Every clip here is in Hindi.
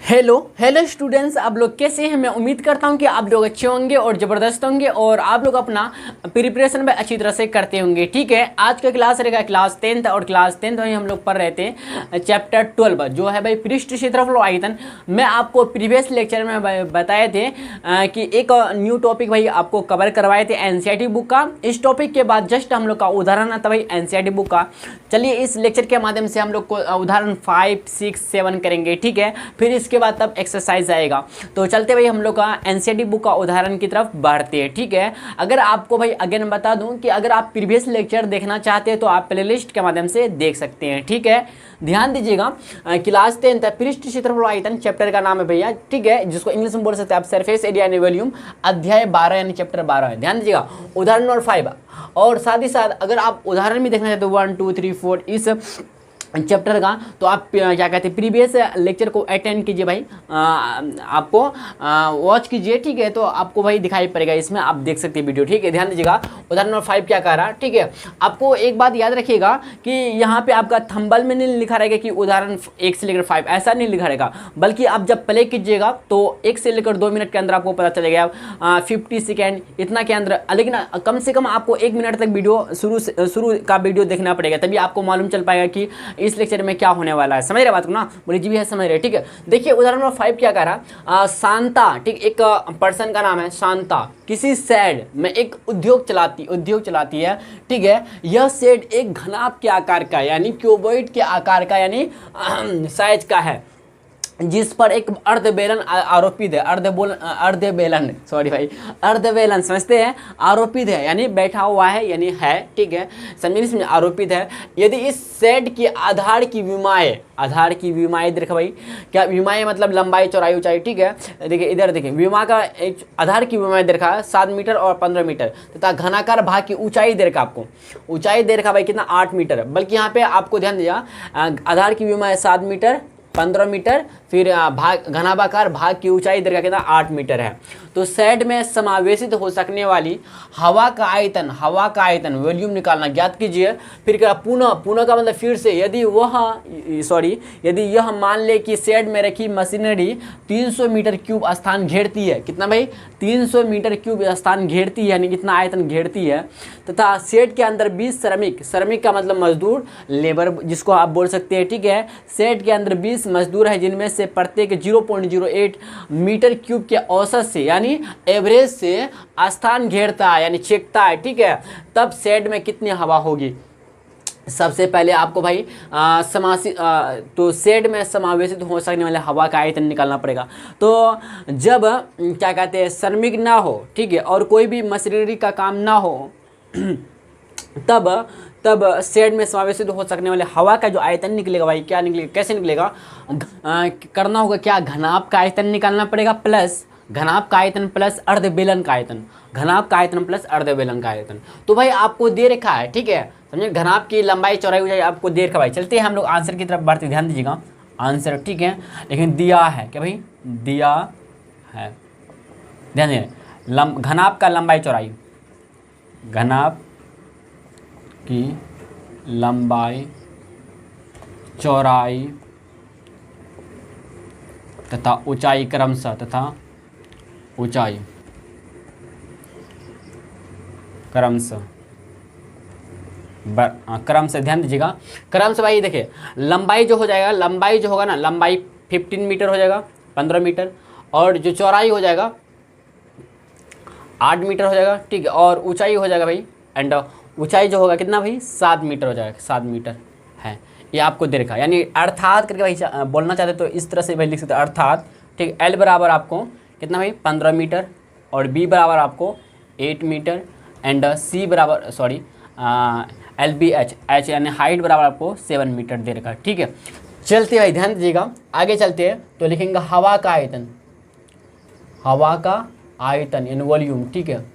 हेलो हेलो स्टूडेंट्स, आप लोग कैसे हैं। मैं उम्मीद करता हूं कि आप लोग अच्छे होंगे और ज़बरदस्त होंगे और आप लोग अपना प्रिपरेशन में अच्छी तरह से करते होंगे। ठीक है, आज का क्लास रहेगा क्लास 10th और क्लास 10th में हम लोग पढ़ रहे थे चैप्टर 12 जो है भाई पृष्ठ क्षेत्रफल और आयतन। मैं आपको प्रीवियस लेक्चर में बताए थे कि एक न्यू टॉपिक भाई आपको कवर करवाए थे एनसीईआरटी बुक का। इस टॉपिक के बाद जस्ट हम लोग का उदाहरण आता भाई एनसीईआरटी बुक का। चलिए इस लेक्चर के माध्यम से हम लोग को उदाहरण 5, 6, 7 करेंगे। ठीक है, फिर इसके बाद तब एक्सरसाइज आएगा। तो चलते भाई हम लोग का एनसीईआरटी बुक का उदाहरण की तरफ बढ़ते हैं। ठीक है, अगर आपको भाई अगेन बता दूं कि अगर आप प्रीवियस लेक्चर देखना चाहते हैं तो आप प्लेलिस्ट के माध्यम से देख सकते हैं। ठीक है, ध्यान दीजिएगा क्लास 10 पृष्ठ क्षेत्रफल और आयतन चैप्टर का नाम है भैया। ठीक है, जिसको इंग्लिश में बोल सकते हैं आप सरफेस एरिया एंड वॉल्यूम, अध्याय 12 यानी चैप्टर 12 है। ध्यान दीजिएगा उदाहरण नंबर 5। और साथ ही साथ अगर आप उदाहरण भी देखना चाहते हो 1, 2, 3, 4 इस चैप्टर का, तो आप क्या कहते हैं प्रीवियस लेक्चर को अटेंड कीजिए भाई, आपको वॉच कीजिए। ठीक है, तो आपको भाई दिखाई पड़ेगा, इसमें आप देख सकते हैं वीडियो। ठीक है, ध्यान दीजिएगा उदाहरण नंबर 5 क्या कह रहा है। ठीक है, आपको एक बात याद रखिएगा कि यहाँ पे आपका थंबल में नहीं लिखा रहेगा कि उदाहरण 1 से लेकर 5 ऐसा नहीं लिखा रहेगा, बल्कि आप जब प्ले कीजिएगा तो 1 से लेकर 2 मिनट के अंदर आपको पता चलेगा 50 सेकेंड इतना के अंदर। लेकिन कम से कम आपको 1 मिनट तक वीडियो शुरू का वीडियो देखना पड़ेगा, तभी आपको मालूम चल पाएगा कि इस लेक्चर में क्या होने वाला है। समझ रहे बात को ना, बोली जी भी है, समझ रहे। ठीक है, देखिए उदाहरण नंबर 5 क्या कह रहा, शांता, ठीक, एक पर्सन का नाम है शांता, किसी शेड में एक उद्योग चलाती है। ठीक है, यह शेड एक घनाभ के आकार का यानी क्यूबॉइड के आकार का यानी साइज का है, जिस पर एक अर्धबेलन आरोपित है। अर्धबेलन समझते हैं, आरोपित है यानी बैठा हुआ है यानी है। ठीक है, समझिए आरोपित है। यदि इस सेट की आधार की विमाएँ देखो भाई, क्या विमाएँ मतलब लंबाई चौड़ाई ऊंचाई। ठीक है, देखिए इधर देखिए विमा का एक आधार की विमाएँ दे रखा है 7 मीटर और 15 मीटर तथा घनाकार भाग की ऊंचाई दे रखा, आपको ऊंचाई दे रखा भाई कितना 8 मीटर। बल्कि यहाँ पे आपको ध्यान दिया आधार की विमाएँ 7 मीटर 15 मीटर, फिर घनाभाकार भाग की ऊंचाई दे रखा कितना 8 मीटर है। तो शेड में समावेशित हो सकने वाली हवा का आयतन वॉल्यूम निकालना ज्ञात कीजिए। फिर क्या पुनः का मतलब फिर से, यदि यह मान ले कि शेड में रखी मशीनरी 300 मीटर क्यूब स्थान घेरती है। कितना भाई 300 मीटर क्यूब स्थान घेरती है यानी कितना आयतन घेरती है, तथा शेड के अंदर 20 श्रमिक का मतलब मजदूर, लेबर जिसको आप बोल सकते हैं। ठीक है, शेड के अंदर 20 मजदूर है जिनमें से प्रत्येक 0.08 मीटर क्यूब के औसत से यानी एवरेज से स्थान घेरता है यानी छेकता है। ठीक है, तब शेड में कितनी हवा होगी। सबसे पहले आपको भाई तो शेड में समावेशित हो सकने वाले हवा का आयतन निकालना पड़ेगा। तो जब क्या कहते हैं श्रमिक ना हो, ठीक है, और कोई भी मशीनरी का काम ना हो तब शेड में समावेशित हो सकने वाले हवा का जो आयतन निकलेगा भाई, क्या निकलेगा, कैसे निकलेगा, करना होगा क्या, घनाभ का आयतन निकालना पड़ेगा प्लस घनाभ का आयतन प्लस अर्धबेलन का आयतन, घनाभ का आयतन प्लस अर्धबेलन का आयतन। तो भाई आपको दे रखा है। ठीक है, समझे, घनाभ की लंबाई चौड़ाई ऊंचाई आपको दे रखा भाई। चलते हैं हम लोग आंसर की तरफ बढ़ते, ध्यान दीजिएगा आंसर। ठीक है, लेकिन दिया है क्या भाई, दिया है, ध्यान दीजिए घनाभ का लंबाई चौड़ाई, घनाभ की लंबाई चौड़ाई तथा ऊंचाई क्रमशः ध्यान दीजिएगा क्रमशः भाई। देखिए लंबाई जो होगा ना, लंबाई 15 मीटर हो जाएगा, 15 मीटर, और जो चौड़ाई हो जाएगा 8 मीटर हो जाएगा। ठीक है, और ऊंचाई हो जाएगा भाई, एंड ऊंचाई जो होगा कितना भाई 7 मीटर हो जाएगा, 7 मीटर है। ये आपको दे रखा यानी अर्थात करके भाई बोलना चाहते तो इस तरह से भाई लिख सकते हैं अर्थात। ठीक, एल बराबर आपको कितना भाई 15 मीटर, और बी बराबर आपको 8 मीटर, एंड सी बराबर एल बी एच यानी हाइट बराबर आपको 7 मीटर दे रखा। ठीक है, चलते भाई ध्यान दीजिएगा आगे चलते हैं। तो लिखेंगे हवा का आयतन यानी वॉल्यूम। ठीक है,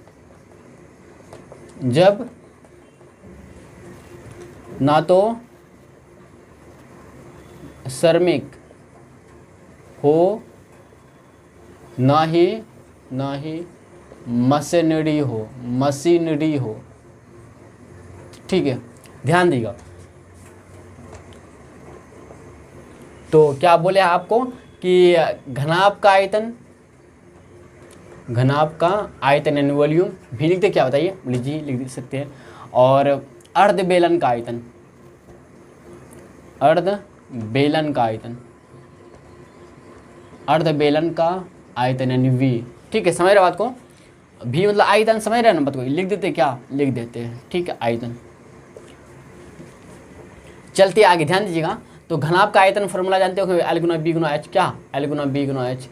जब ना तो श्रमिक हो ना ही मशीनरी हो। ठीक है, ध्यान दीजिएगा। तो क्या बोले आपको कि घनाभ का आयतन, घनाभ का आयतन यानी वॉल्यूम भी लिखते, क्या बताइए, बोले जी लिख सकते हैं। और अर्ध बेलन का आयतन, अर्ध बेलन का आयतन, अर्ध बेलन का आयतन यानी वी। ठीक है, समझ रहे बात को, भी मतलब आयतन, समझ रहे हैं ना बात को, लिख देते, क्या लिख देते हैं। ठीक है, आयतन। चलते आगे, ध्यान दीजिएगा। तो घनाभ का आयतन फॉर्मूला जानते हो, एल गुना बी गुना एच, क्या एल गुना बी गुना एच।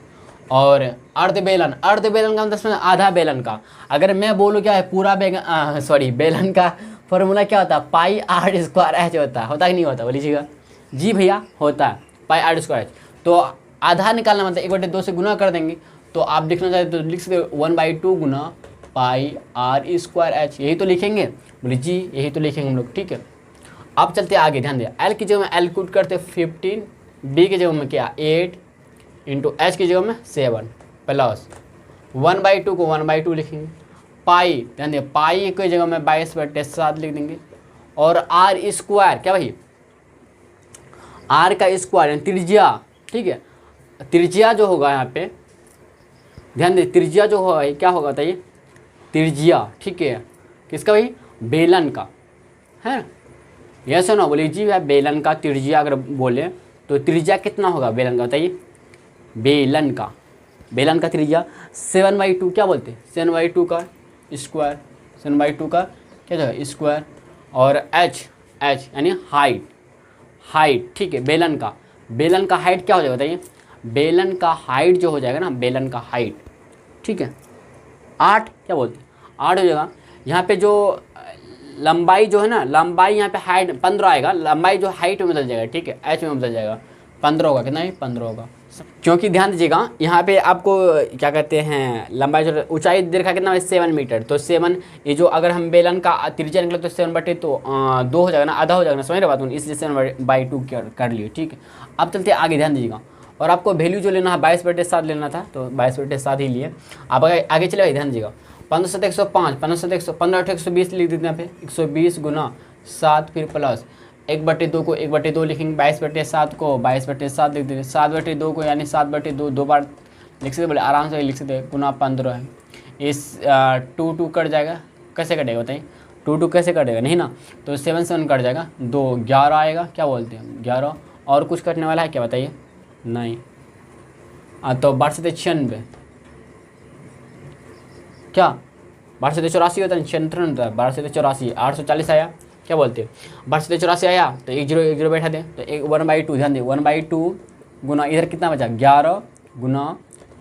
और अर्ध बेलन, अर्ध बेलन का मतलब आधा बेलन का। अगर मैं बोलूँ क्या है पूरा बेलन का फॉर्मूला क्या होता है, पाई आर स्क्वायर एच होता कि नहीं होता, बोलीजिएगा। जी भैया होता है, पाई आर स्क्वायर एच। तो आधा निकालना मतलब 1/2 से गुना कर देंगे। तो आप लिखना चाहते तो लिख सकते 1/2 गुना पाई आर स्क्वायर एच, यही तो लिखेंगे, बोले जी यही तो लिखेंगे हम लोग। ठीक है, अब चलते आगे, ध्यान दिया। एल की जगह में एल पुट करते 15, बी की जगह में क्या 8 इंटू एच की जगह में 7 प्लस 1/2 को 1/2 लिखेंगे। पाई, ध्यान दिया, पाई की जगह में 22/7 लिख देंगे। और आर स्क्वायर, क्या भाई, आर का स्क्वायर यानी त्रिज्या। ठीक है, त्रिज्या जो होगा यहाँ पे, ध्यान दे, त्रिज्या जो होगा क्या होगा बताइए, त्रिज्या। ठीक है, किसका भाई, बेलन का, है यस ना, बोलिए जी भाई। बेलन का त्रिज्या अगर बोले तो त्रिज्या कितना होगा बेलन का बताइए, बेलन का त्रिज्या 7/2, क्या बोलते हैं 7/2 का स्क्वायर, 7/2 का क्या जो स्क्वायर। और एच यानी हाइट। ठीक है, बेलन का हाइट क्या हो जाएगा बताइए, बेलन का हाइट जो हो जाएगा ना, बेलन का हाइट, ठीक है 8, क्या बोलते हैं 8 हो जाएगा। यहाँ पे जो लंबाई जो है ना, लंबाई यहाँ पे हाइट 15 आएगा, लंबाई जो हाइट में बदल जाएगा। ठीक है, एच में बदल जाएगा, 15 होगा, कितना है 15 होगा। क्योंकि ध्यान दीजिएगा यहाँ पे आपको क्या कहते हैं, लंबाई जो ऊंचाई दे रखा कितना है 7 मीटर। तो 7, ये जो अगर हम बेलन का त्रिज्या निकले तो 7/2 हो जाएगा ना, आधा हो जाएगा ना, समझ रहे बात, इसलिए 7/2 कर लिए। ठीक है, अब चलते आगे, ध्यान दीजिएगा। और आपको वैल्यू जो लेना है 22/7 लेना था, तो 22/7 ही लिए। आप आगे चले भाई, ध्यान दीजिएगा। 15 × 105, 15 लिख देते हैं यहाँ पे, 120 गुना 7, फिर प्लस 1/2 को 1/2 लिखेंगे, 22/7 को 22/7 लिख देंगे, 7/2 को यानी 7/2 दो बार लिख सकते, बोले आराम से लिख सकते, गुना 15 है। इस 2 कट जाएगा, कैसे कटेगा बताइए, 2 कैसे कटेगा, नहीं ना, तो 7 कट जाएगा, 2 11 आएगा, क्या बोलते हैं 11। और कुछ कटने वाला है क्या बताइए, नहीं। तो 12/96 क्या 12/84 होता है, 96 होता है, 12/84 840 आया, क्या बोलते हैं 12/84 आया। तो 1 0 बैठा दें, तो 1/2, ध्यान दें 1/2 गुना इधर कितना बचा 11 गुना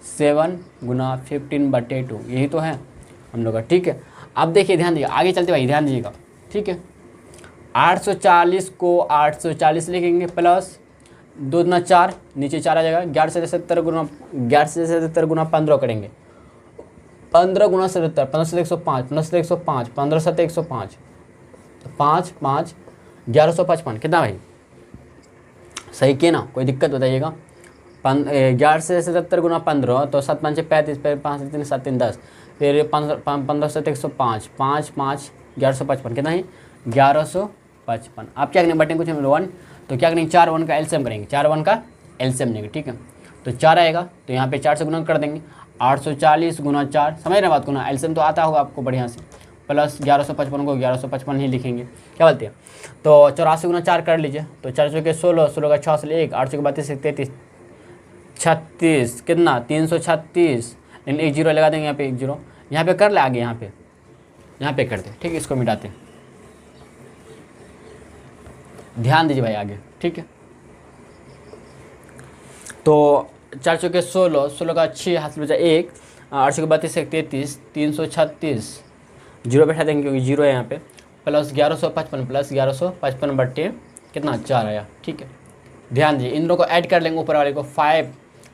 7 गुना 15/2, यही तो है हम लोग का। ठीक है, अब देखिए ध्यान दीजिए, आगे चलते भाई, ध्यान दीजिएगा। ठीक है, 840 को 840 लिखेंगे, प्लस 2 दूना 4, नीचे 4 आ जाएगा, 11/77 गुना 15 करेंगे, 15 गुना 77, 15 से 105, 15 से 105, 15 से 105, 5 5 1155, कितना भाई सही किया ना, कोई दिक्कत बताइएगा। 11/77 गुना 15, तो 7 5 35, 5 3 7 3 10, फिर 15 से 105, 5 5 1155, कितना है 1155। आप क्या करेंगे बटेंगे कुछ 1, तो क्या करेंगे 4 1 का एलसीएम करेंगे, 4 1 का एलसीएम लेंगे। ठीक है, तो 4 आएगा, तो यहाँ पे 4 से गुना कर देंगे, 840 गुना 4, समझ रहे बात को ना, एलसीएम तो आता होगा आपको बढ़िया से, प्लस 1155 को 1155 ही लिखेंगे, क्या बोलते हैं। तो 84 गुना 4 कर लीजिए, तो 4 के 16, 16 का 6 से 1, 8 के 32 33 36, कितना 336, लेकिन 1 0 लगा देंगे यहाँ पे, 1 0 यहाँ पे कर ले, आगे यहाँ पे करते, ठीक है, इसको मिटाते, ध्यान दीजिए भाई आगे। ठीक है, तो 4 के 16, 16 का 6 हाथ में बचा 1, 8 के 32 33 336, 0 बैठा देंगे क्योंकि 0 है यहाँ पे, प्लस 1155, प्लस 1155 बट्टे कितना 4 आया। ठीक है, ध्यान दीजिए, इन दोनों को ऐड कर लेंगे, ऊपर वाले को 5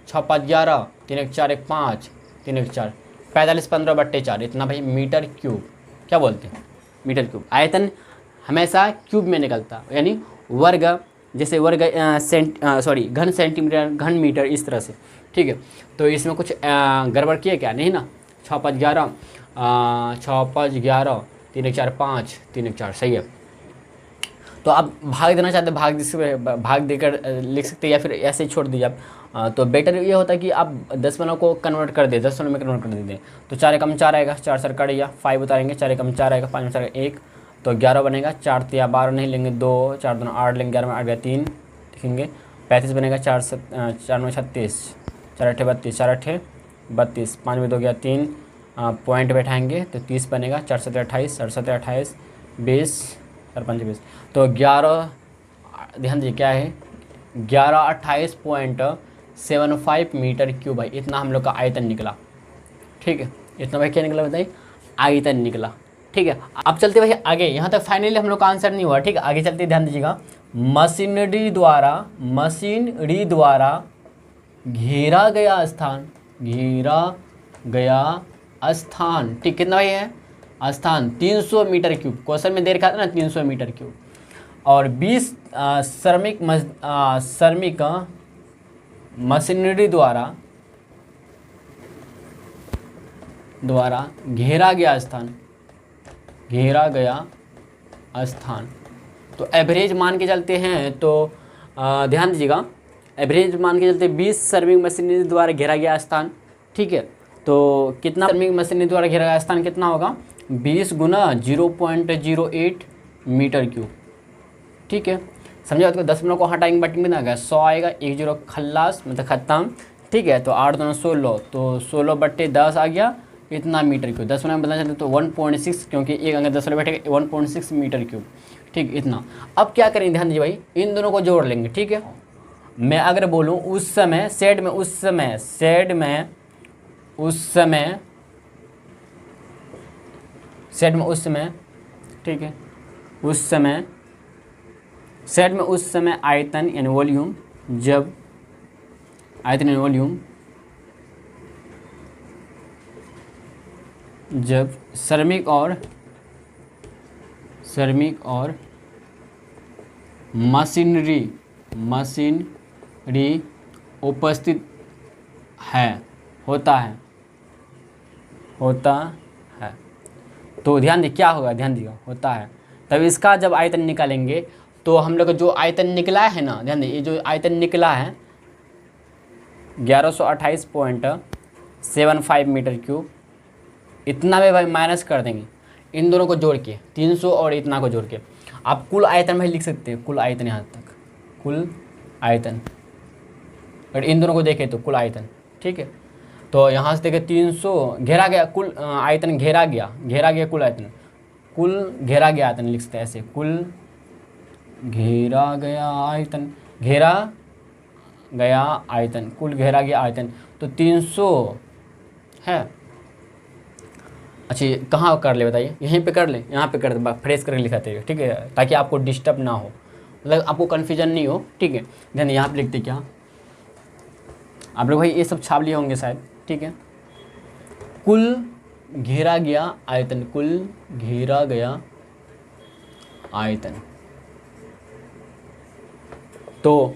6 5 11, 3 1 4 1 5, 3 1 4 45 15/4, इतना भाई मीटर क्यूब, क्या बोलते हैं मीटर क्यूब। आयतन हमेशा क्यूब में निकलता, यानी वर्ग, जैसे वर्ग घन सेंटीमीटर, घन मीटर, इस तरह से। ठीक है, तो इसमें कुछ गड़बड़ किए क्या, नहीं ना। 6 5 11, 6 5 11, 3 1 4 5, 3 1 4, सही है। तो आप भाग देना चाहते हैं, भाग देकर लिख सकते हैं, या फिर ऐसे ही छोड़ दीजिए आप। तो बेटर ये होता है कि आप दशमलव को कन्वर्ट कर दे, दशमलव में कन्वर्ट कर देते। तो 4 एकम 4 आएगा, 4 सर कट गया, 5 उतारेंगे, 4 एकम 4 आएगा, 5 में 4 1, तो 11 बनेगा। 4 तिया 12 नहीं लेंगे, 2 4 2 8 लेंगे, 11 में 8 गया 3 लिखेंगे, 35 बनेगा। 4 9 36, 4 8 32, 4 8 32, 5 में 2 गया 3, पॉइंट बैठाएंगे तो 30 बनेगा। 4 7 28, 4 7 28, 20, 4 5 20, तो 11, ध्यान दीजिए क्या है, 1128.75 मीटर क्यूब भाई, इतना हम लोग का आयतन निकला। ठीक है, इतना भाई क्या निकला बताइए, आयतन निकला। ठीक है, अब चलते भाई आगे, यहाँ तक फाइनली हम लोग का आंसर नहीं हुआ। ठीक है, आगे चलते ध्यान दीजिएगा, मशीनरी द्वारा घेरा गया स्थान, ठीक, कितना भाई है स्थान, 300 मीटर क्यूब। क्वेश्चन में दे रखा था ना 300 मीटर क्यूब। और 20 श्रमिक मशीनरी द्वारा घेरा गया स्थान। तो एवरेज मान के चलते हैं, तो ध्यान दीजिएगा, एवरेज मान के चलते 20 श्रमिक मशीनरी द्वारा घेरा गया स्थान। ठीक है, तो कितना श्रमिक मशीनरी द्वारा घेरा गया स्थान कितना होगा, 20 गुना 0.08 मीटर क्यूब। ठीक है, समझा। तो दशमलव को हटाएंगे, बटन में आ गया 100 आएगा, 1 0 खल्लास मतलब ख़त्म। ठीक है, तो 8 2 16, तो 16/10 आ गया, इतना मीटर क्यूब। दशमलव में बताना चाहते तो 1.6, क्योंकि एक अंक दशमलव बैठेगा 1.6 मीटर क्यूब। ठीक, इतना। अब क्या करेंगे, ध्यान दीजिए भाई, इन दोनों को जोड़ लेंगे। ठीक है, मैं अगर बोलूँ उस समय, शेड में उस समय, ठीक है, सेट में उस समय आयतन यानी वॉल्यूम, जब आयतन यानी वॉल्यूम जब श्रमिक और मशीनरी उपस्थित होता है। तो ध्यान दिए क्या होगा, ध्यान दिया होता है। तब इसका जब आयतन निकालेंगे तो हम लोग जो आयतन निकला है ना, ध्यान दिए, ये जो आयतन निकला है 1128.75 मीटर क्यूब, इतना में भाई माइनस कर देंगे इन दोनों को जोड़ के, 300 और इतना को जोड़ के। आप कुल आयतन भाई लिख सकते हैं, कुल आयतन, यहाँ तक कुल आयतन, और इन दोनों को देखें तो कुल आयतन। ठीक है, तो यहाँ से देखें 300 घेरा गया, कुल आयतन घेरा गया कुल आयतन, कुल घेरा गया आयतन लिख सकते हैं ऐसे, कुल घेरा गया आयतन, कुल घेरा गया आयतन, तो 300 है। अच्छा, कहाँ कर ले बताइए, यहीं पे कर ले, यहाँ पे कर दे, फ्रेश करके लिखाते हैं। ठीक है, ताकि आपको डिस्टर्ब ना हो, मतलब आपको कन्फ्यूजन नहीं हो। ठीक है, ध्यान यहाँ पे लिखते क्या, आप लोग भाई ये सब छाप लिए होंगे शायद। ठीक है, कुल घेरा गया आयतन, तो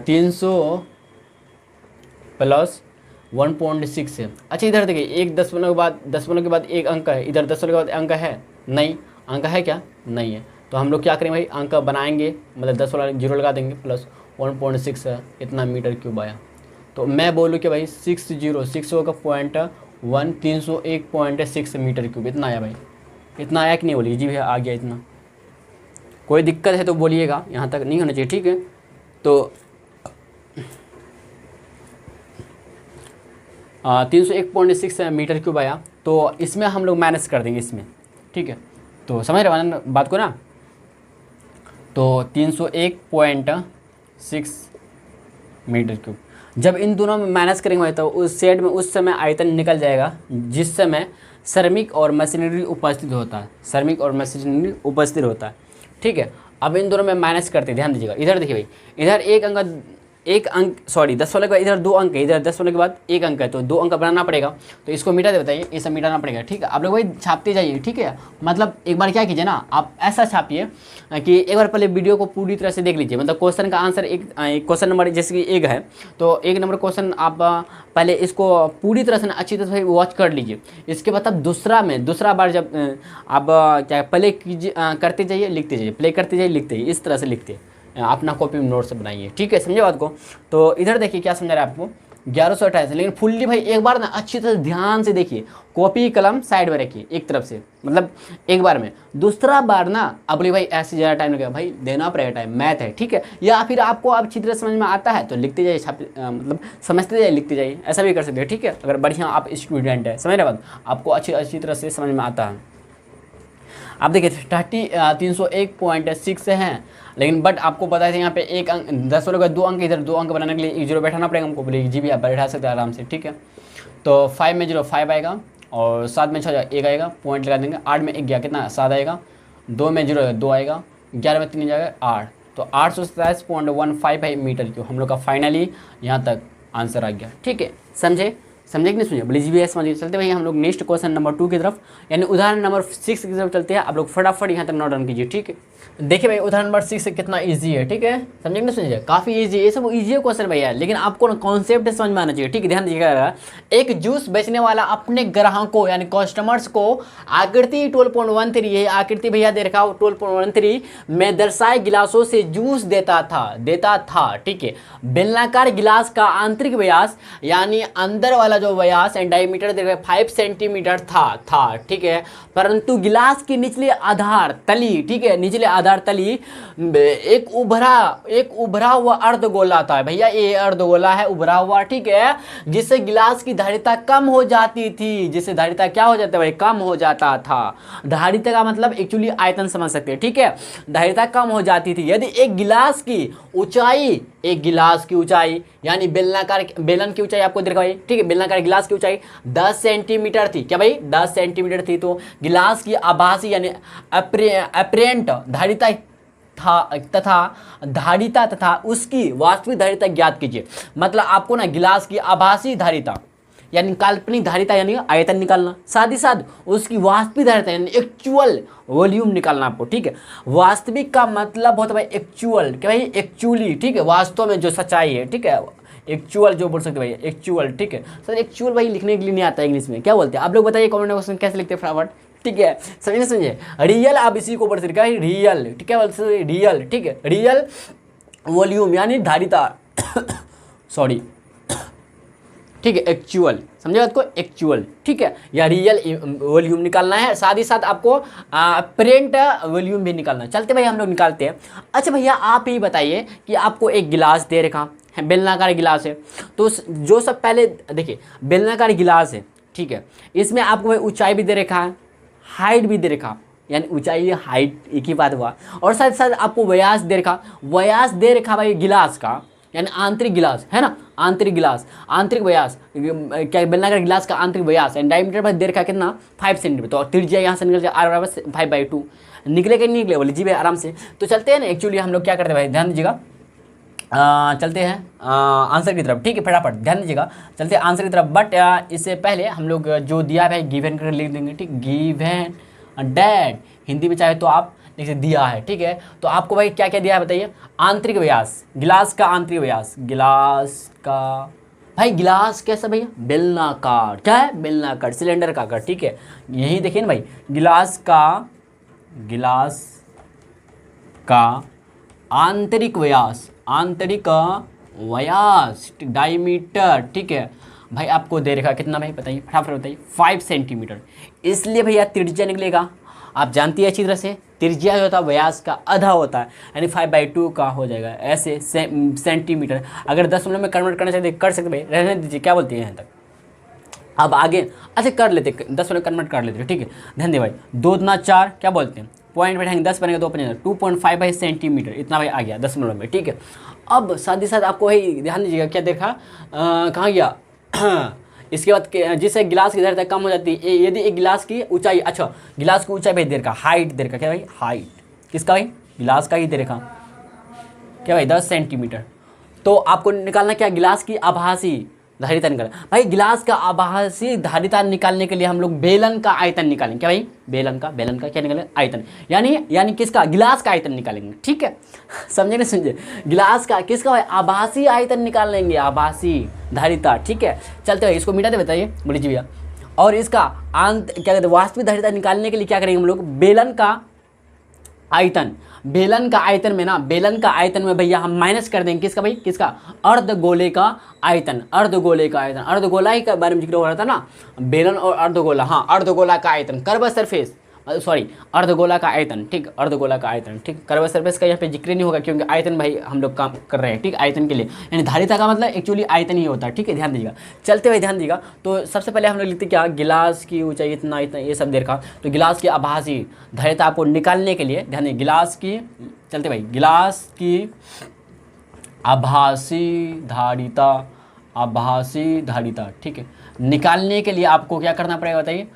300 प्लस 1.6 है। अच्छा, इधर देखिए, एक दशमलव के बाद एक अंक है, इधर दशमलव के बाद अंक है नहीं, अंक है क्या, नहीं है। तो हम लोग क्या करेंगे भाई, अंक बनाएंगे, मतलब 10 वाला 0 लगा देंगे, प्लस 1.6 है, इतना मीटर क्यूब आया। तो मैं बोलूँ कि भाई 606 होगा 0.1, 301.6 मीटर क्यूब, इतना आया भाई, इतना आया कि नहीं बोलिए, जी भैया आ गया इतना। कोई दिक्कत है तो बोलिएगा, यहाँ तक नहीं होना चाहिए। ठीक है, तो 301.6 मीटर क्यूब आया, तो इसमें हम लोग माइनस कर देंगे इसमें। ठीक है, तो समझ रहे बात को ना, तो 301.6 मीटर क्यूब जब इन दोनों में माइनस करेंगे तो उस सेट में उस समय आयतन निकल जाएगा जिस समय श्रमिक और मशीनरी उपस्थित होता है। ठीक है, अब इन दोनों में माइनस करते हैं, ध्यान दीजिएगा। इधर देखिए भाई, इधर एक अंक 10 वाले के बाद इधर 2 अंक है, इधर 10 वाले के बाद 1 अंक है, तो 2 अंक बनाना पड़ेगा। तो इसको मिटा दे, बताइए, ये सब मिटाना पड़ेगा। ठीक है, आप लोग भाई छापते जाइए। ठीक है, मतलब एक बार क्या कीजिए ना, आप ऐसा छापिए कि एक बार पहले वीडियो को पूरी तरह से देख लीजिए, मतलब क्वेश्चन का आंसर एक क्वेश्चन नंबर जैसे कि 1 है, तो 1 नंबर क्वेश्चन आप पहले इसको पूरी तरह से अच्छी तरह से वॉच कर लीजिए। इसके बाद अब दूसरा बार जब आप क्या प्ले कीजिए, करते जाइए, लिखते जाइए, प्ले करते जाइए, लिखते जाइए, इस तरह से लिखते हैं। अपना कॉपी में नोट्स बनाइए, ठीक है, समझे बात को। तो इधर देखिए क्या समझा रहा है आपको 1128, लेकिन फुल्ली भाई एक बार ना अच्छी तरह ध्यान से देखिए, कॉपी कलम साइड में रखिए एक तरफ से, मतलब एक बार में। दूसरा बार ना अब बोलिए भाई ऐसे ज़्यादा टाइम लगेगा, भाई देना पड़ेगा टाइम, मैथ है, ठीक है। या फिर आपको अब अच्छी तरह समझ में आता है तो लिखते जाइए, मतलब समझते जाइए, लिखते जाइए, ऐसा भी कर सकते हैं, ठीक है। अगर बढ़िया आप स्टूडेंट है, समझ रहे बात, आपको अच्छी तरह से समझ में आता है। आप देखिए 301.6 हैं, लेकिन बट आपको पता है यहाँ पे एक अंक 10 वालों का 2 अंक, इधर 2 अंक बनाने के लिए एक जीरो बैठाना पड़ेगा हमको, बोलिए जी भी आप बैठा सकते हैं आराम से, ठीक है। तो 5 में 0 5 आएगा, और 7 में 6 1 आएगा, पॉइंट लगा देंगे। 8 में 1 गया कितना 7 आएगा, 2 में 0 2 आएगा, 11 में 3 जाएगा 8, तो 827.15 मीटर क्यूब हम लोग का फाइनली यहाँ तक आंसर आ गया, ठीक है। समझे कि नहीं सुनिए, बोलिए जी भी समझिए। चलते भाई हम लोग नेक्स्ट क्वेश्चन नंबर 2 की तरफ, यानी उदाहरण नंबर 6 की तरफ चलते हैं। आप लोग फटाफट यहाँ तक नोट डाउन कीजिए, ठीक है। देखिए भाई उदाहरण नंबर 6 कितना इजी है, ठीक है, समझे कि नहीं सुनिए, काफ़ी इजी है, ये सब इजी क्वेश्चन भैया, लेकिन आपको ना कॉन्सेप्ट समझ में आना चाहिए, ठीक है। ध्यान दीजिएगा, एक जूस बेचने वाला अपने ग्राहकों यानी कस्टमर्स को आकृति 12.13 है, आकृति भैया दे रखा 12.13 में दर्शाए गिलासों से जूस देता था, ठीक है। बेलनाकार गिलास का आंतरिक व्यास यानी अंदर वाला जो व्यास एंड डायमीटर देखिए 5 सेंटीमीटर था, ठीक है। परंतु गिलास की निचले आधार तली, ठीक है, निचले आधार तली एक उभरा हुआ अर्धगोला था भैया, ये अर्धगोला है उभरा हुआ, ठीक है, जिससे गिलास की धारिता कम हो जाती थी, जिससे धारिता क्या हो जाता है भाई, कम हो जाता था। धारिता का मतलब एक्चुअली आयतन समझ सकते हैं, ठीक है, धारिता कम हो जाती थी यदि एक गिलास की ऊंचाई यानी बेलन की ऊंचाई आपको देखा भाई, ठीक है, बेलनाकार गिलास की ऊंचाई 10 सेंटीमीटर थी, क्या भाई 10 सेंटीमीटर थी, तो गिलास की आभासी यानी अप्रेंट धारिता तथा उसकी वास्तविक धारिता ज्ञात कीजिए। मतलब आपको ना गिलास की आभासी धारिता यानी काल्पनिक धारिता यानी आयतन निकालना, साथ ही साथ उसकी वास्तविक धारिता यानी एक्चुअल वॉल्यूम निकालना आपको, ठीक है। वास्तविक का मतलब होता है भाई एक्चुअल, क्या भाई एक्चुअली, ठीक है, वास्तव में जो सच्चाई है, ठीक है, एक्चुअल जो बोल सकते भाई एक्चुअल, ठीक है। सर एक्चुअल भाई लिखने के लिए नहीं आता है इंग्लिश में, क्या बोलते हैं आप लोग बताइए कमेंट क्वेश्चन कैसे लिखते हैं फटाफट, ठीक है। समझिए रियल, आप इसी को पढ़ सकते हैं रियल, ठीक है, बोलते रियल, ठीक है, रियल वॉल्यूम यानी धारिता सॉरी, ठीक है, एक्चुअल, समझे बात को, एक्चुअल, ठीक है, या रियल वॉल्यूम निकालना है, साथ ही साथ आपको प्रिंट वॉल्यूम भी निकालना है। चलते भाई हम लोग निकालते हैं। अच्छा भैया आप ही बताइए कि आपको एक गिलास दे रखा है, बेलनाकार गिलास है, तो जो सब पहले देखिए बेलनाकार गिलास है, ठीक है, इसमें आपको भाई ऊंचाई भी दे रखा है, हाइट भी दे रखा, यानी ऊंचाई हाइट एक ही बात हुआ, और साथ साथ आपको व्यास दे रखा भाई गिलास का, यानी आंतरिक गिलास है ना, आंतरिक व्यास क्या बेलनाकार गिलास का आंतरिक व्यास एंड डायमीटर पर दे रखा कितना 5 सेंटीमीटर, तो त्रिज्या यहाँ से निकल जाए r बराबर 5/2 निकलेगा नहीं निकले बोले जी भाई आराम से। तो चलते हैं ना, एक्चुअली हम लोग क्या करते हैं भाई, ध्यान दीजिएगा, चलते हैं आंसर की तरफ, ठीक है, फटाफट ध्यान दीजिएगा, चलते हैं आंसर की तरफ। बट इससे पहले हम लोग जो दिया है गिवन करके लिख देंगे, ठीक, गिवन डैड हिंदी में चाहे तो आप जैसे दिया है, ठीक है। तो आपको भाई क्या क्या दिया है बताइए, आंतरिक व्यास, गिलास का आंतरिक व्यास, गिलास कैसा भैया, बेलनाकार, क्या है बेलनाकार, सिलेंडर का आकार, ठीक है, यही देखिए ना भाई, गिलास का आंतरिक व्यास डायमीटर, ठीक है भाई, आपको दे रखा कितना भाई बताइए, फटाफट बताइए, 5 सेंटीमीटर। इसलिए भैया त्रिज्या निकलेगा, आप जानती है अच्छी तरह से, त्रिज्या जो होता है व्यास का आधा होता है, यानी 5/2 का हो जाएगा, ऐसे सेंटीमीटर। अगर 10 में कन्वर्ट करना चाहते कर सकते भाई, रहने दीजिए, क्या बोलते हैं यहाँ तक। अब आगे अच्छा कर लेते, 10 में कन्वर्ट कर लेते, ठीक है, ध्यान दे भाई, 2 दूना 4, क्या बोलते हैं, पॉइंट बैठाएंगे 10 बनेगा 2.5 सेंटीमीटर, इतना भाई आ गया 10 में, ठीक है। अब साथ ही साथ आपको वही ध्यान दीजिएगा, क्या देखा कहाँ गया इसके बाद जिससे गिलास की धारिता कम हो जाती है, यदि एक गिलास की ऊंचाई, अच्छा गिलास की ऊंचाई भाई दे रखा, हाइट दे रखा, क्या भाई हाइट किसका भाई, गिलास का ही दे रखा, क्या भाई 10 सेंटीमीटर। तो आपको निकालना क्या, गिलास की आभासी धारिता निकालना भाई, गिलास का आभासी धारिता निकालने के लिए हम लोग बेलन का आयतन निकालेंगे, क्या भाई बेलन का क्या निकालेंगे, आयतन, यानी किसका, गिलास का आयतन निकालेंगे, ठीक है, समझे नहीं समझे, गिलास का किसका भाई, आभासी आयतन निकाल लेंगे, आभासी धारिता, ठीक है। चलते भाई इसको मिटाते बताइए बोली जी भैया, और इसका क्या कहते हैं वास्तविक धारिता निकालने के लिए क्या करेंगे हम लोग, बेलन का आयतन, बेलन का आयतन में ना, बेलन का आयतन में भैया हम माइनस कर देंगे किसका भाई, किसका, अर्धगोले का आयतन, अर्धगोले का आयतन, अर्धगोला ही के बारे में जिक्र हो रहा था ना, बेलन और अर्धगोला, हाँ अर्धगोला का आयतन, कर्व सरफेस, सॉरी अर्धगोला का आयतन, ठीक, अर्धगोला का आयतन, ठीक, कर्व सरफेस का यहाँ पे जिक्र नहीं होगा क्योंकि आयतन भाई हम लोग काम कर रहे हैं, ठीक, आयतन के लिए, यानी धारिता का मतलब एक्चुअली आयतन ही होता है, ठीक है, ध्यान दीजिएगा। चलते हुए ध्यान दीजिएगा, तो सबसे पहले हम लोग लिखते क्या, गिलास की ऊंचाई इतना इतना ये सब देखा, तो गिलास की आभासी धारिता आपको निकालने के लिए ध्यान दीजिए, गिलास की, चलते भाई, गिलास की आभासी धारिता, आभासी धारिता, ठीक है, निकालने के लिए आपको क्या करना पड़ेगा बताइए,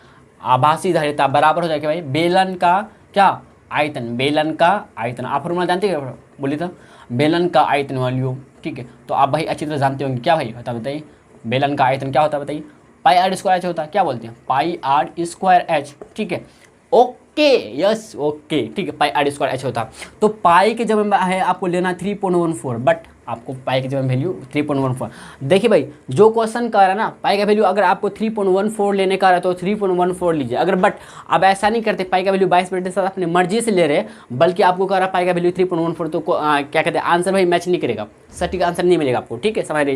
आभासी धारिता बराबर हो जाएगा भाई बेलन का क्या, आयतन, बेलन का आयतन, आप फॉर्मूला जानते हैं बोलिए तो, बेलन का आयतन वॉल्यूम, ठीक है, तो आप भाई अच्छी तरह जानते होंगे क्या भाई बता बताइए, बेलन का आयतन क्या होता है बताइए, पाई आर स्क्वायर एच होता है, क्या बोलते हैं, पाई आर स्क्वायर एच, ठीक है, ओके, यस ओके, ठीक है, पाई आर स्क्वायर एच होता है। तो पाई के जब है आपको लेना 3.14, बट आपको पाई की जगह वैल्यू 3.14, देखिए भाई जो क्वेश्चन कर रहा है ना, पाई का वैल्यू अगर आपको 3.14 लेने का है तो 3.14 लीजिए, अगर बट आप ऐसा नहीं करते, पाई का वैल्यू 22% अपने मर्जी से ले रहे, बल्कि आपको कह रहा है पाई का वैल्यू 3.14, तो क्या कहते हैं आंसर भाई मैच नहीं करेगा, सटीक आंसर नहीं मिलेगा आपको, ठीक है, समझ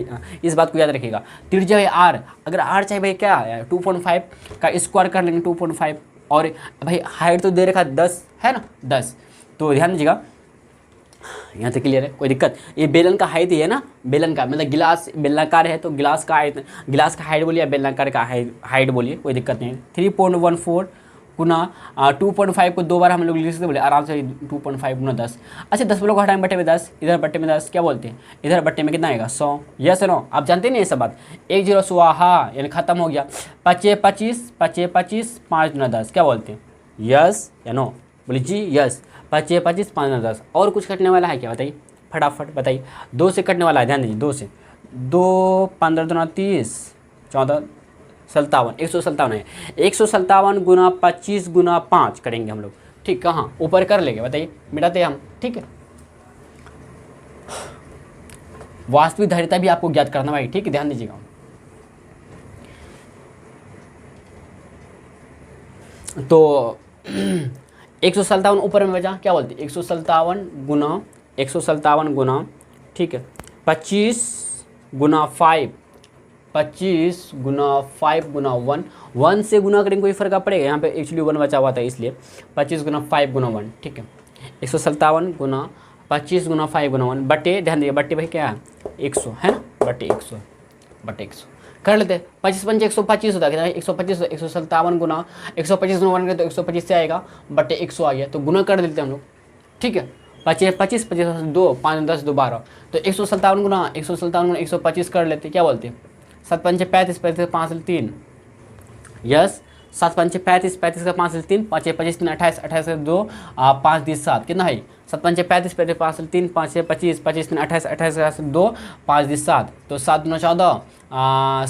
इस बात को याद रखिएगा। त्रिज्या है आर, अगर आर चाहे भाई क्या है 2.5 का स्क्वायर कर लेंगे 2.5, और भाई हाइट तो दे रखा 10 है ना, 10, तो ध्यान दीजिएगा यहाँ तक क्लियर है, कोई दिक्कत, ये बेलन का हाइट ही है ना, बेलन का मतलब गिलास बेलनाकार है तो गिलास का हाइट, गिलास का हाइट बोलिए या बेलनाकार का हाइट बोलिए, कोई दिक्कत नहीं है। 3.14 गुना 2.5 को 2 बार हम लोग लिख सकते बोले आराम से, 2.5 गुना 10, अच्छा 10 वालों को हटाएंगे बट्टे में 10, इधर बट्टे में 10, क्या बोलते हैं, इधर बट्टे में कितना आएगा 100, यस नो, आप जानते नहीं ये सब बात, 1 0 स्वाहा यानी खत्म हो गया, 25 25 25 25 5 गुना 10, क्या बोलते हैं, यस या नो, बोलिए जी यस, 25 25 5 गुना 10, और कुछ कटने वाला है क्या बताइए, फटाफट बताइए, 2 से कटने वाला है, ध्यान दीजिए, 2 से, 2 15 दूना 30 14 57, 157 है, 157 गुना 25 गुना 5 करेंगे हम लोग, ठीक, कहाँ ऊपर कर लेंगे बताइए, मिटाते हम, ठीक है, वास्तविक धारिता भी आपको ज्ञात करना भाई, ठीक है, ध्यान दीजिएगा। तो 157 ऊपर में बचा, क्या बोलते हैं 157 गुना, ठीक है, 25 गुना 5, 25 गुना 5 गुना 1 से गुना करेंगे कोई फर्क पड़ेगा, यहाँ पे एक्चुअली 1 बचा हुआ था इसलिए 25 गुना 5 गुना 1, ठीक है, 157 गुना 25 गुना 5 गुना 1 बटे, ध्यान दिए बटे भाई क्या है 100 है ना, बटे 100 कर लेते हैं, 25 पंच 125 होता है, 125 157 गुना 125 गुना 1 तो 125 से आएगा, बटे 100 आ गया, तो गुना कर देते हैं हम लोग, ठीक है, 25 25 2 5 10 2 12, तो 157 गुना 125 कर लेते, क्या बोलते हैं 7 पंच 35 35 5 3, यस 7 पंच 35 35 का 5 3 5 25 3 28 28 का 2 5 10 7, कितना है 7 पंच 35 35 5 3 5 25 25 3 28 28 का 2 5 10 7, तो 7 दूना 14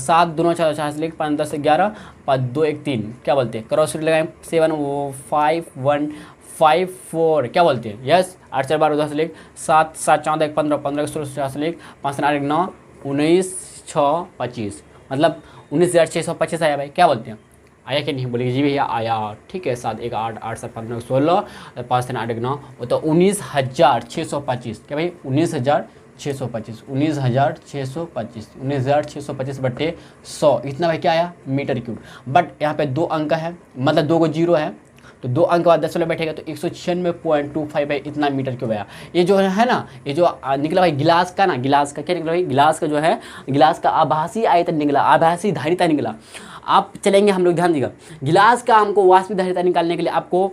7 दूना 14 4 लिख 5 10 11 5 2 1 3, क्या बोलते हैं क्रॉस लगाएं 7 5 1 5 4, क्या बोलते हैं यस 8 4 12 10 लिख 7 7 14 1 15 15 16 16 लिख 5 8 1 9 19 6 25, मतलब 19,625 आया भाई, क्या बोलते हैं आया कि नहीं, बोलिए जी भैया आया, ठीक है, 7 1 8 8 7 15 16 5 3 8 1 9, वो तो 19,625, क्या भाई 19,625 19,625 19,625 बट्टे 100, इतना भाई क्या आया मीटर क्यूब, बट यहाँ पे 2 अंक है, मतलब 2 को 0 है, तो 2 अंक बाद 10 वाला बैठेगा तो 196.25 है, इतना मीटर क्यूब आया। ये जो है ना, ये जो निकला भाई गिलास का ना, गिलास का क्या निकला भाई, गिलास का जो है, गिलास का आभासी आयतन निकला, आभासी धारिता निकला। आप चलेंगे हम लोग ध्यान दीजिएगा, गिलास का हमको वास्तविक धारिता निकालने के लिए आपको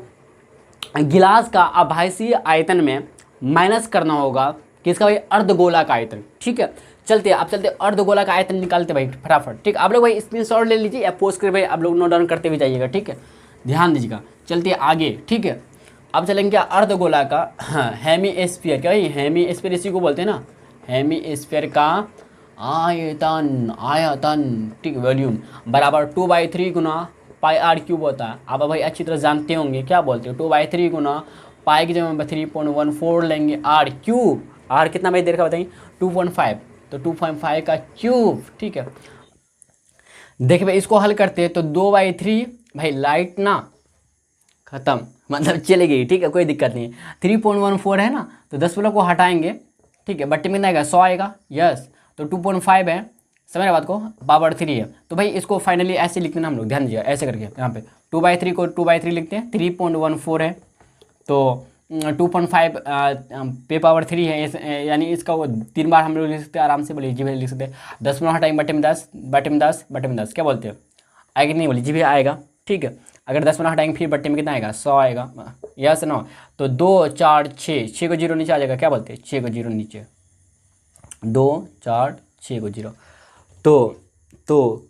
गिलास का आभासी आयतन में माइनस करना होगा किसका भाई, अर्धगोला का आयतन, ठीक है। चलते आप चलते अर्धगोला का आयतन निकालते भाई फटाफट, ठीक, आप लोग भाई स्क्रीनशॉट ले लीजिए या पोस्ट कर भाई आप लोग नोट डाउन करते हुए जाइएगा, ठीक है, ध्यान दीजिएगा। चलते आगे, ठीक है, अब चलेंगे क्या अर्धगोला का हेमी स्फीयर, क्या भाई हेमी स्फीयर इसी को बोलते हैं ना, हेमी स्फीयर का आयतन, आयतन, ठीक, वॉल्यूम बराबर 2/3 गुना पाई आर क्यूब होता है। आप भाई अच्छी तरह जानते होंगे क्या बोलते हैं, 2/3 गुना पाई की जगह 3.14 लेंगे आर क्यूब, आर कितना भाई देर का बताइए 2.5, तो 2.5 का क्यूब, ठीक है। देखिए भाई इसको हल करते हैं तो 2/3 भाई लाइट ना ख़त्म, मतलब चलेगी, ठीक है, कोई दिक्कत नहीं है। 3.14 है ना, तो 10 वालों को हटाएंगे, ठीक है, बट्टे में कितना आएगा 100 आएगा, यस। तो 2.5 है, समझ रहे बात को, पावर 3 है। तो भाई इसको फाइनली ऐसे लिखना हम लोग, ध्यान दीजिए ऐसे करके, यहाँ पे 2/3 को 2/3 लिखते हैं, 3.14 है, तो 2.5 पे पावर 3 है, यानी इसका वो 3 बार हम लोग लिख सकते हैं आराम से, बोलिए जी भाई लिख सकते हैं। 10 में हटाएंगे बटे में 10, बटे में 10, बटे में 10, क्या बोलते हैं, आएगा नहीं, बोलिए जी भाई आएगा, ठीक है। अगर 10 में हटाएंगे फिर बट्टे में कितना आएगा 100 आएगा, यस नो। तो 2 4 6 को 0 नीचे आ जाएगा, क्या बोलते हैं 6 को 0 नीचे, 2 4 6 को 0। तो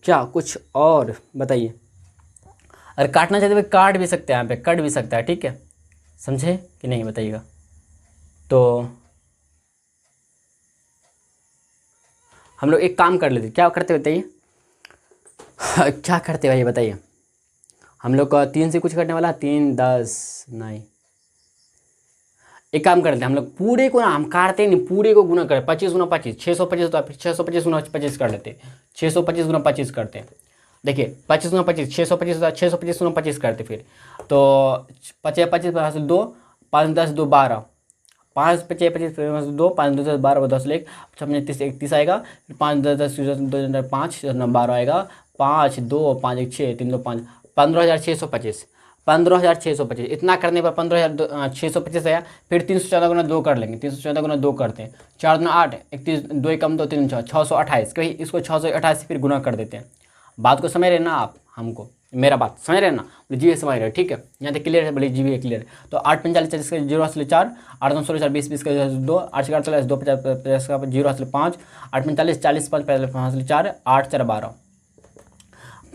क्या कुछ और बताइए, अगर काटना चाहते हुए काट भी सकते हैं, यहाँ पे कट भी सकता है, ठीक है, समझे कि नहीं बताइएगा। तो हम लोग एक काम कर लेते, क्या करते बताइए क्या करते भाई बताइए। हम लोग का 3 से कुछ करने वाला, 3 10 नहीं, एक काम करते हैं हम लोग पूरे को ना, हम काटते नहीं, पूरे को गुना करें, 25 गुना 25 625, तो 625 गुना 25 कर लेते, 625 गुना 25 करते हैं। देखिए 25 गुना 25 625 होता है, 625 गुना 25 करते फिर, तो 25 25 2 5 10 2 12, 5 25 25 2 5 2 10 12 10 1 56 30 31 आएगा, फिर 5 10 10 2 5 12 आएगा, 5 2 5 1 6 3 2 5 15,625, 15,625 इतना करने पर 15,625 आया। फिर 314 गुना 2 कर लेंगे, 314 गुना 2 करते हैं, 4 गुना 8 31 2 कम 2 3 628, कहीं इसको 628 फिर गुना कर देते हैं। बात को समझ रहे ना आप, हमको मेरा बात समझ रहे ना, जी समझ रहे, ठीक है, यहाँ तक क्लियर है, बोलिए जी भी क्लियर है। तो 8 45 40 का 0 हासिल 4, 8 9 16 4 20 20 का 2, 8 4 40 2 50 50 का 0 हासिल 5, 8 45 40 5 5 हासिल 4, 8 4 12,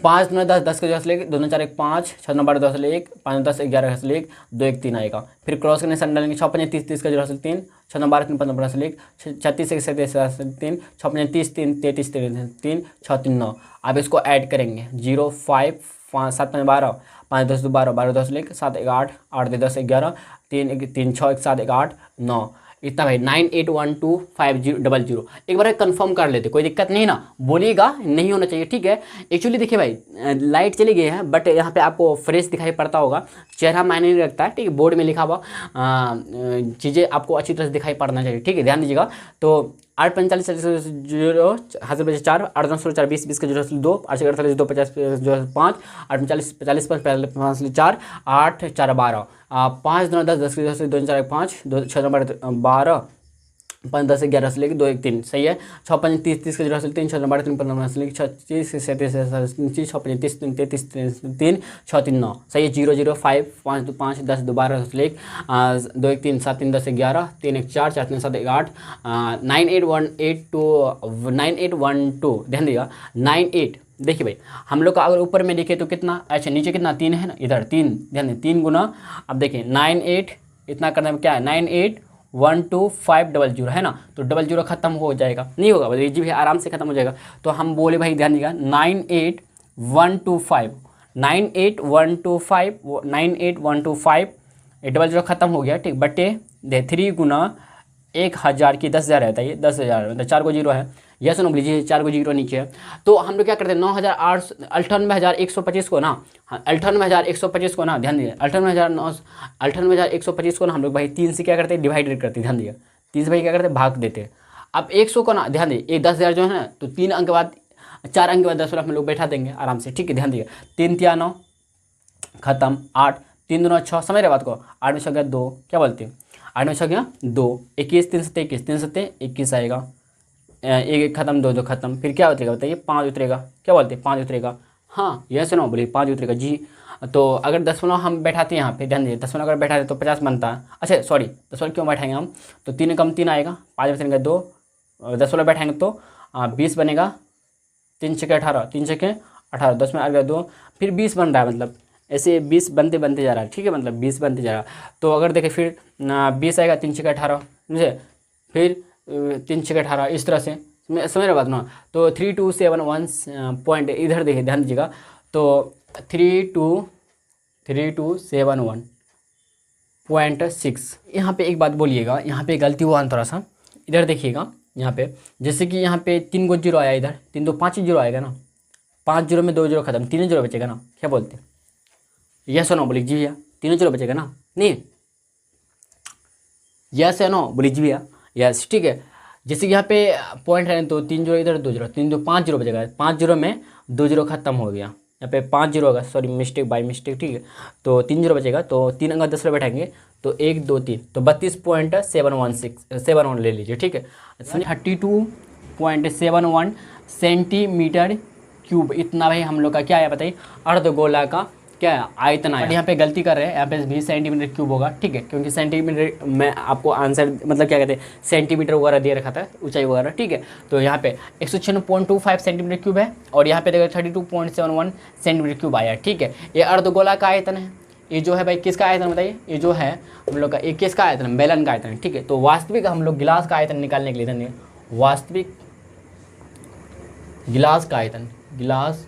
5 9 10 10 का 0 हासिल 1, 2 9 4 1 5, 6 9 12 2 हासिल 1, 5 10 11 हासिल 1, 2 1 3 आएगा। फिर क्रॉस करने से डालेंगे 6 5 30 30 का 0 हासिल 3, 6 9 12 3 15 हासिल 1, 36 1 37 हासिल 3, 6 5 30 3 33 3 6 3 9। अब इसको ऐड करेंगे 0 5 5 7 5 12, 5 10 2 12 12 10 1 7 1 8 8 10 11 3 1 3 6 1 7 1 8 9, इतना भाई 98125000। एक बार कंफर्म कर लेते, कोई दिक्कत नहीं ना, बोलिएगा नहीं होना चाहिए, ठीक है। एक्चुअली देखिए भाई लाइट चली गई है, बट यहाँ पे आपको फ्रेश दिखाई पड़ता होगा, चेहरा मायने नहीं रखता है, ठीक है, बोर्ड में लिखा हुआ चीज़ें आपको अच्छी तरह से दिखाई पड़ना चाहिए, ठीक है, ध्यान दीजिएगा। तो 8 45 0 हासिल 4, 8 9 16 4 20 20 का 0 हासिल 2, 8 48 2 50 0 5, 8 40 40 5 हासिल 4, 8 4 12, 5 9 10 10 2 4 5 2 6 12 5 10 11 से लेकर 2 1 3, सही है। 6 5 30 30 का 0 हासिल 3, 6 12 3 15 से लेकर 36 37 29 6 5 30 33 3 6 3 9, सही है। 0 0 5 5 2 5 10 2 12 से लेकर 2 1 3 7 3 10 11 3 1 4 4 3 7 1 8 9812, ध्यान दिएगा 98। देखिए भाई हम लोग का अगर ऊपर में देखें तो कितना, अच्छा नीचे कितना 3 है ना, इधर 3, ध्यान दें 3 गुना, अब देखिए 98 इतना करने में क्या है 981250 है ना, तो 00 खत्म हो जाएगा, नहीं होगा भाई जी भाई आराम से खत्म हो जाएगा। तो हम बोले भाई ध्यान दीजिएगा 98125 98125 00 खत्म हो गया, ठीक, बटे दे 3 गुना 1000 की 10,000 रहता है, ये 10,000 मतलब 4 को 0 है, यह सुन लीजिए 4 को 0 नीचे है। तो हम लोग क्या करते हैं 98,125 को ना, हाँ 98,125 को ना, ध्यान दीजिए 98,125 को ना हम लोग भाई 3 से क्या करते हैं डिवाइडेड करते हैं, ध्यान दीजिए 3 से भाई क्या करते हैं भाग देते हैं। अब 100 को ना ध्यान दीजिए, 10,000 जो है ना, तो 3 अंक के बाद 4 अंक के बाद 10 हम लोग बैठा देंगे आराम से, ठीक है, ध्यान दीजिए 3 3 9 खत्म, 8 3 2 6, समझ रहे बात को, 8 में 6 गया 2, क्या बोलते हैं 8 में 6 गया 2, 21 3 7 21 3 7 21 आएगा, 1 खत्म 2 2 खत्म, फिर क्या उतरेगा बताइए 5 उतरेगा, क्या बोलते हैं 5 उतरेगा, हाँ यस नो बोलिए 5 उतरेगा जी। तो अगर 10 हम बैठाते हैं यहाँ पे, ध्यान दीजिए 10 अगर बैठाते तो 50 बनता है, अच्छा सॉरी 10 क्यों बैठाएंगे हम, तो 3 कम 3 आएगा, 5 में 3 2, 10 बैठाएंगे तो 20 बनेगा, 3 6 18 3 6 18, 10 में आ गया 2, फिर 20 बन रहा है, मतलब ऐसे 20 बनते बनते जा रहा है, ठीक है, मतलब 20 बनते जा रहा है। तो अगर देखें फिर 20 आएगा 3 6 18, समझे, फिर 3 6 18 इस तरह से, समझ रहे बात ना। तो 3271 पॉइंट, इधर देखिए ध्यान दीजिएगा, तो 3271.6। यहाँ पे एक बात बोलिएगा, यहाँ पे गलती हुआ थोड़ा सा, इधर देखिएगा यहाँ पे, जैसे कि यहाँ पे 3 को 0 आया, इधर 3 2 5 0 आएगा ना, 5 0 में 2 0 खत्म, 3 0 बचेगा ना, क्या बोलते हैं, यस और नो बोलिए जी भैया, तीनों जीरो बचेगा ना, नहीं? यस है नो, बोली जी भैया यस, ठीक है। जैसे कि यहाँ पे पॉइंट है तो 3 जीरो इधर 2 जीरो, 3 2 5 जीरो बचेगा, 5 जीरो में 2 जीरो खत्म हो गया, यहाँ पे 5 जीरो होगा, सॉरी मिस्टेक बाय मिस्टेक, ठीक है। तो 3 जीरो बचेगा, तो 3 अंक 10 रुपये बैठाएंगे तो 1 2 3, तो 32.716 ले लीजिए, ठीक है। 32.71 सेंटीमीटर क्यूब, इतना भाई हम लोग का क्या है बताइए, अर्धगोला का क्या है आयतन आया। यहाँ पे गलती कर रहे हैं, यहाँ पे भी सेंटीमीटर क्यूब होगा, ठीक है, क्योंकि सेंटीमीटर में आपको आंसर मतलब क्या कहते हैं सेंटीमीटर वगैरह दे रखा था, ऊंचाई वगैरह, ठीक है। तो यहाँ पे 196.25 सेंटीमीटर क्यूब है, और यहाँ पे देखो 32.71 सेंटीमीटर क्यूब आया, ठीक है। ये अर्धगोला का आयतन है। ये जो है भाई किसका आयतन बताइए, ये जो है हम लोग का ये किसका आयतन है, बेलन का आयतन है, ठीक है। तो वास्तविक हम लोग गिलास का आयतन निकालने के लिए वास्तविक गिलास का आयतन, गिलास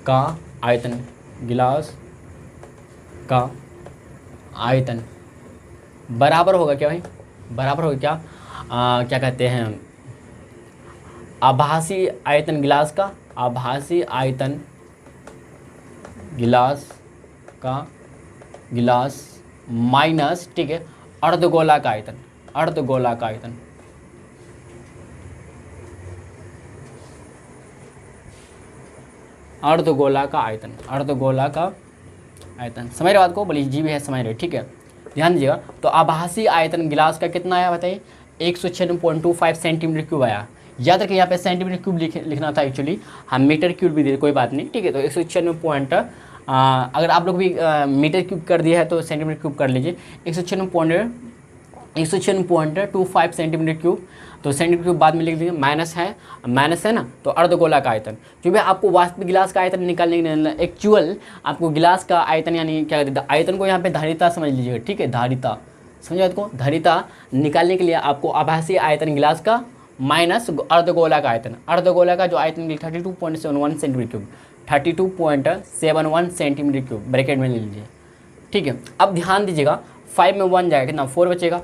का आयतन, गिलास का आयतन बराबर होगा क्या भाई, बराबर होगा क्या, क्या कहते हैं आभासी आयतन गिलास का, आभासी आयतन गिलास का, गिलास माइनस, ठीक है, अर्धगोला का आयतन, अर्धगोला का आयतन, अर्धगोला का आयतन, अर्धगोला का आयतन। समझ रहे बात को, बोलिए जी भी है, समझ रहे, ठीक है। ध्यान दीजिएगा, तो आभासी आयतन गिलास का कितना आया बताइए, 196.25 सेंटीमीटर क्यूब आया। याद रखिए यहाँ पे सेंटीमीटर क्यूब लिखना था, एक्चुअली हम मीटर क्यूब भी दे, कोई बात नहीं, ठीक है। तो 196 अगर आप लोग भी मीटर क्यूब कर दिया है तो सेंटीमीटर क्यूब कर लीजिए, 196.25 सेंटीमीटर क्यूब। तो सेंटीमीटर क्यूब बाद में लिख दीजिए, माइनस है ना, तो अर्धगोला का आयतन। जो भी आपको वास्तविक गिलास का आयतन निकालने के लिए एक्चुअल आपको गिलास का आयतन यानी क्या कहते हैं आयतन को यहाँ पे धारिता समझ लीजिएगा, ठीक है, धारिता समझे बात को, धारिता निकालने के लिए आपको आभासी आयतन गिलास का माइनस अर्धगोला का आयतन, अर्धगोला का जो आयतन 32.71 centimetre cube, 32.71 centimetre cube bracket में ले लीजिए, ठीक है। अब ध्यान दीजिएगा 5 में 1 जाएगा कितना 4 बचेगा,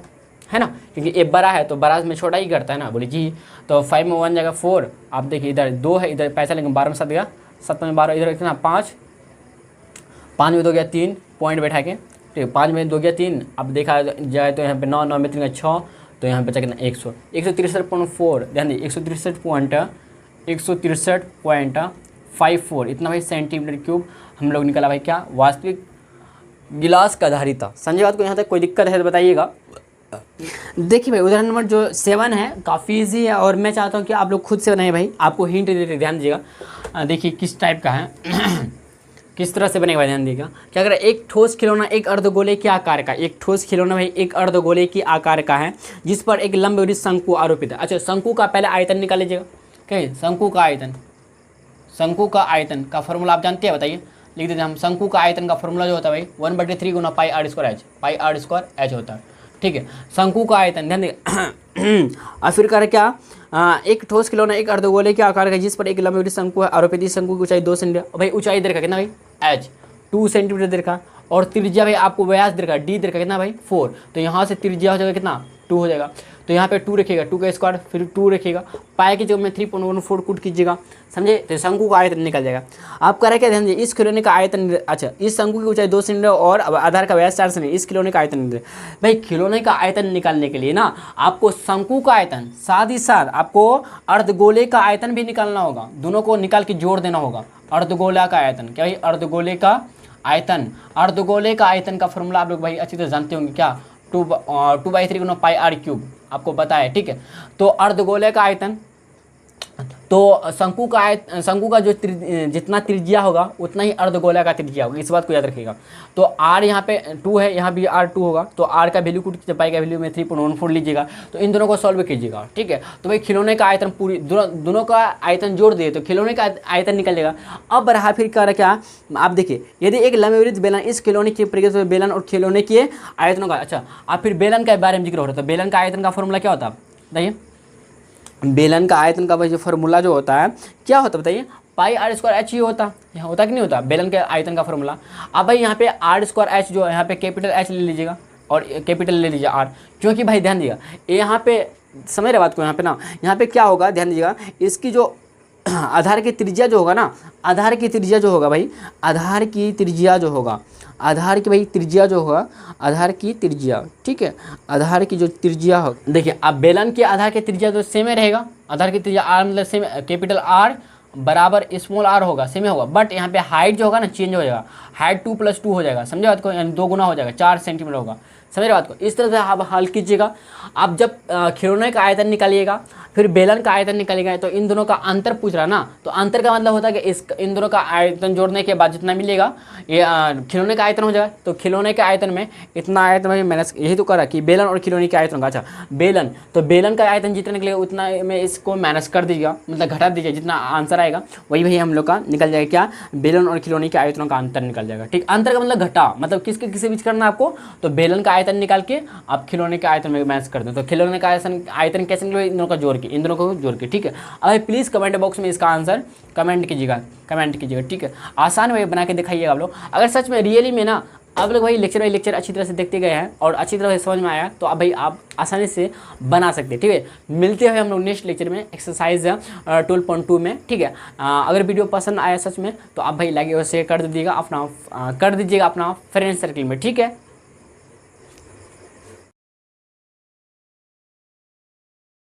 है ना, क्योंकि ये बड़ा है तो बड़ा में छोटा ही करता है ना, बोले जी। तो 5 में 1 जाएगा 4, आप देखिए इधर 2 है, इधर पैसा लेंगे 12 में 7 गया, 7 में 12 इधर कितना 5, 5 में 2 गया 3 पॉइंट बैठा के, ठीक है, 5 में 2 गया 3। अब देखा जाए तो यहाँ पे 9, 9 में 3 6, तो यहाँ पे कितना 100, 163.4, ध्यान दीजिए 163.54 इतना भाई सेंटीमीटर क्यूब हम लोग निकाला भाई क्या, वास्तविक गिलास का धारिता। समझे बात को, यहाँ तक कोई दिक्कत है तो बताइएगा। देखिए भाई उदाहरण नंबर जो 7 है काफ़ी इजी है, और मैं चाहता हूँ कि आप लोग खुद से बनाएं भाई, आपको हिंट देते ध्यान दीजिएगा। देखिए किस टाइप का है किस तरह से बनेगा ध्यान दीजिएगा। क्या अगर एक ठोस खिलौना एक अर्धगोले के आकार का, एक ठोस खिलौना भाई एक अर्धगोले के आकार का है जिस पर एक लंबवृत्त शंकु आरोपित है। अच्छा शंकु का पहले आयतन निकाल लीजिएगा, क्या है शंकु का आयतन, शंकु का आयतन का फॉर्मूला आप जानते हैं बताइए, लिख देते हैं हम। शंकु का आयतन का फॉर्मूला जो होता है भाई 1/3 गुना pi R square H, pi R square H होता है, ठीक है। शंकु का आयतन ध्यान दें और फिर कर क्या, एक ठोस खिलौना एक अर्धगोले के आकार का जिस पर एक लंबवृत्त शंकु है, आरोपित शंकु की ऊंचाई 2 सेंटीमीटर, भाई ऊंचाई दे रखा कितना भाई एच 2 सेंटीमीटर दे रखा, और त्रिज्या भाई आपको व्यास दे रखा डी दे रखा कितना भाई 4, तो यहाँ से त्रिज्या हो जाएगा कितना 2 हो जाएगा, तो यहाँ पे 2 रखिएगा, 2 का स्क्वायर फिर 2 रखिएगा, पाए की जगह में 3.14 कूट कीजिएगा, समझे, तो शंकु का आयतन निकल जाएगा। आप कह रहे क्या ध्यान दीजिए, इस खिलौने का आयतन, अच्छा इस शंकु की ऊंचाई 2 सेंटीमीटर और आधार का व्यास 4 सेंटीमीटर, इस खिलौने का आयतन भाई, खिलौने का आयतन निकालने के लिए ना आपको शंकु का आयतन साथ ही साथ आपको अर्धगोले का आयतन भी निकालना होगा, दोनों को निकाल के जोड़ देना होगा। अर्धगोला का आयतन क्या भाई, अर्धगोले का आयतन, अर्धगोले का आयतन का फॉर्मूला आप लोग भाई अच्छी तरह जानते होंगे, क्या 2/3 गुना पाई आर क्यूब आपको पता है, ठीक है। तो अर्धगोले का आयतन, तो शंकु का जो जितना त्रिज्या होगा उतना ही अर्धगोला का त्रिज्या होगा, इस बात को याद रखिएगा। तो आर यहाँ पे 2 है, यहाँ भी आर 2 होगा, तो आर का वैल्यू कुछ पाई का वैल्यू में 3.14 लीजिएगा, तो इन दोनों को सॉल्व कीजिएगा, ठीक है। तो भाई खिलौने का आयतन पूरी दोनों का आयतन जोड़ दिए तो खिलौने का आयतन निकल जाएगा। अब रहा फिर कर क्या, आप देखिए यदि एक लंबवृत्त बेलन इस खिलौने के प्रकृति में बेलन और खिलौने के आयतनों का, अच्छा अब फिर बेलन के बारे में जिक्र हो रहा था, बेलन का आयतन का फॉर्मूला क्या होता है बताइए, बेलन का आयतन का भाई जो फॉर्मूला जो होता है क्या होता है बताइए, पाई आर स्क्वायर एच ही होता, यहाँ होता कि नहीं होता बेलन के आयतन का फॉर्मूला। अब भाई यहाँ पे आर स्क्वायर एच जो है यहाँ पे कैपिटल एच ले लीजिएगा और कैपिटल ले लीजिए आर, क्योंकि भाई ध्यान दीजिएगा यहाँ पे समझ रहे बात को, यहाँ पे ना यहाँ पे क्या होगा ध्यान दीजिएगा, इसकी जो आधार की त्रिज्या जो होगा ना, आधार की त्रिज्या जो होगा भाई, आधार की त्रिज्या जो होगा, आधार की भाई त्रिज्या जो होगा, आधार की त्रिज्या, ठीक है, आधार की जो त्रिज्या हो, देखिए अब बेलन के आधार की त्रिज्या तो सेम ही रहेगा, आधार की त्रिज्या आर मतलब सेम, कैपिटल आर बराबर स्मॉल आर होगा, सेम ही होगा, बट यहाँ पे हाइट जो होगा ना चेंज हो जाएगा, हाइट 2+2 हो जाएगा, समझे बात को, यानी 2 गुना हो जाएगा, 4 सेंटीमीटर होगा, समझ बात को। इस तरह से आप हल कीजिएगा। आप जब खिलौने का आयतन निकालिएगा फिर बेलन का आयतन निकालिएगा, तो इन दोनों का अंतर पूछ रहा ना, तो अंतर का मतलब होता है कि इन दोनों का आयतन जोड़ने के बाद जितना मिलेगा ये खिलौने का आयतन हो जाएगा। तो खिलौने के आयतन में इतना आयतन में माइनस, यही तो करा कि बेलन और खिलौने के आयतन का, अच्छा बेलन, तो बेलन का आयतन जितना निकलेगा उतना में इसको माइनस कर दीजिएगा, मतलब घटा दीजिए, जितना आंसर आएगा वही हम लोग का निकल जाएगा, क्या, बेलन और खिलौने के आयतनों का अंतर निकल जाएगा, ठीक। अंतर का मतलब घटा, मतलब किसके किसी बीच करना आपको, तो बेलन का आयतन निकाल के आप खिलौने के आयतन में माइनस कर दो, तो खिलौने का आयतन कैसे निकलेगा, इन दोनों का जोड़ के, इन दोनों को जोड़ के, ठीक है। अब प्लीज़ कमेंट बॉक्स में इसका आंसर कमेंट कीजिएगा, ठीक है। आसान वे बना के दिखाइएगा आप लोग। अगर सच में रियली में ना आप लोग भाई लेक्चर अच्छी तरह से देखते गए हैं और अच्छी तरह से समझ में आया, तो अब भाई आप आसानी से बना सकते हैं, ठीक है। मिलते हैं हम लोग नेक्स्ट लेक्चर में एक्सरसाइज 12.2 में, ठीक है। अगर वीडियो पसंद आया सच में तो आप भाई लाइक और शेयर कर दीजिएगा अपना फ्रेंड सर्कल में, ठीक है।